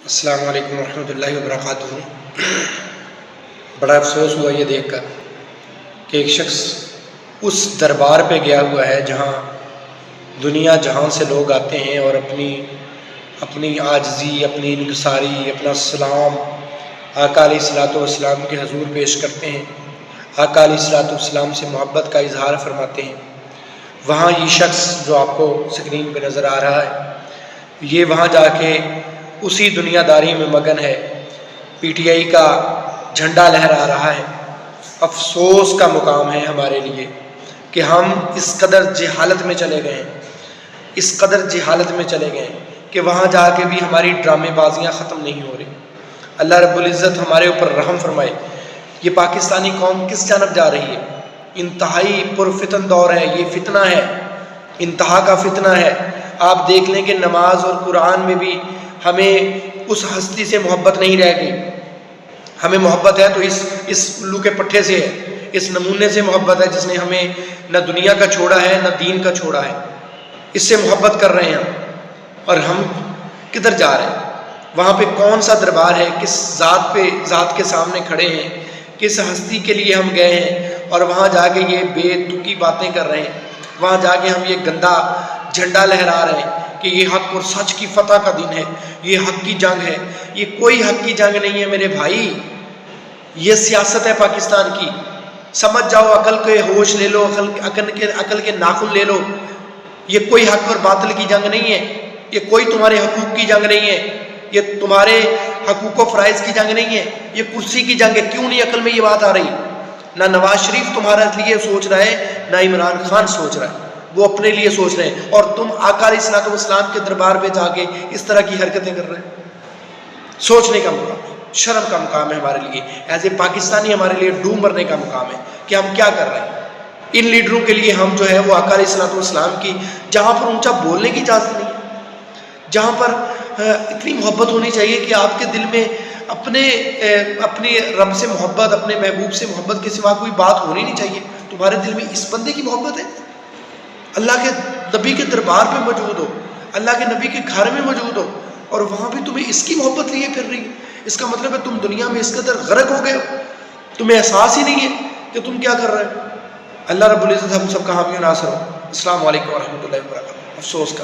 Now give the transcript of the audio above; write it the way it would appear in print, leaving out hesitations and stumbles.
السلام علیکم ورحمۃ اللہ وبرکاتہ۔ بڑا افسوس ہوا یہ دیکھ کر کہ ایک شخص اس دربار پہ گیا ہوا ہے جہاں دنیا جہاں سے لوگ آتے ہیں اور اپنی عاجزی، اپنی انکساری، اپنا سلام آقا علیہ الصلوۃ والسلام کے حضور پیش کرتے ہیں، آقا علیہ الصلوۃ والسلام سے محبت کا اظہار فرماتے ہیں۔ وہاں یہ شخص جو آپ کو سکرین پہ نظر آ رہا ہے، یہ وہاں جا کے اسی دنیا داری میں مگن ہے، پی ٹی آئی کا جھنڈا لہرا رہا ہے۔ افسوس کا مقام ہے ہمارے لیے کہ ہم اس قدر جہالت میں چلے گئے ہیں، اس قدر جہالت میں چلے گئے ہیں کہ وہاں جا کے بھی ہماری ڈرامے بازیاں ختم نہیں ہو رہی۔ اللہ رب العزت ہمارے اوپر رحم فرمائے۔ یہ پاکستانی قوم کس جانب جا رہی ہے؟ انتہائی پرفتن دور ہے، یہ فتنہ ہے، انتہا کا فتنہ ہے۔ آپ دیکھ لیں کہ نماز اور قرآن میں بھی ہمیں اس ہستی سے محبت نہیں رہ گئی۔ ہمیں محبت ہے تو اس الو کے پٹھے سے ہے، اس نمونے سے محبت ہے جس نے ہمیں نہ دنیا کا چھوڑا ہے نہ دین کا چھوڑا ہے۔ اس سے محبت کر رہے ہیں ہم، اور ہم کدھر جا رہے ہیں؟ وہاں پہ کون سا دربار ہے؟ کس ذات کے سامنے کھڑے ہیں؟ کس ہستی کے لیے ہم گئے ہیں؟ اور وہاں جا کے یہ بے تکی باتیں کر رہے ہیں، وہاں جا کے ہم یہ گندا جھنڈا لہرا رہے ہیں کہ یہ حق اور سچ کی فتح کا دن ہے، یہ حق کی جنگ ہے۔ یہ کوئی حق کی جنگ نہیں ہے میرے بھائی، یہ سیاست ہے پاکستان کی۔ سمجھ جاؤ، عقل کے ہوش لے لو، عقل کے ناخن لے لو۔ یہ کوئی حق اور باطل کی جنگ نہیں ہے، یہ کوئی تمہارے حقوق کی جنگ نہیں ہے، یہ تمہارے حقوق و فرائض کی جنگ نہیں ہے، یہ کرسی کی جنگ ہے۔ کیوں نہیں عقل میں یہ بات آ رہی؟ نہ نواز شریف تمہارے لیے سوچ رہا ہے، نہ عمران خان سوچ رہا ہے، وہ اپنے لیے سوچ رہے ہیں، اور تم آقا علیہ الصلوۃ والسلام کے دربار پہ جا کے اس طرح کی حرکتیں کر رہے ہیں۔ سوچنے کا مقام ہے، شرم کا مقام ہے ہمارے لیے، ایز اے پاکستانی ہمارے لیے ڈوب مرنے کا مقام ہے کہ ہم کیا کر رہے ہیں۔ ان لیڈروں کے لیے ہم جو ہے وہ آقا علیہ الصلوۃ والسلام کی جہاں پر اونچا بولنے کی اجازت نہیں ہے، جہاں پر اتنی محبت ہونی چاہیے کہ آپ کے دل میں اپنے رب سے محبت، اپنے محبوب سے محبت کے سوا کوئی بات ہونی نہیں چاہیے۔ تمہارے دل میں اس بندے کی محبت ہے؟ اللہ کے نبی کے دربار پہ موجود ہو، اللہ کے نبی کے گھر میں موجود ہو، اور وہاں بھی تمہیں اس کی محبت لیے پھر رہی ہے۔ اس کا مطلب ہے تم دنیا میں اس قدر غرق ہو گئے ہو، تمہیں احساس ہی نہیں ہے کہ تم کیا کر رہے ہو۔ اللہ رب العزت ہم سب کا حامی و ناصر ہو۔ السلام علیکم ورحمۃ اللہ وبرکاتہ۔ افسوس کا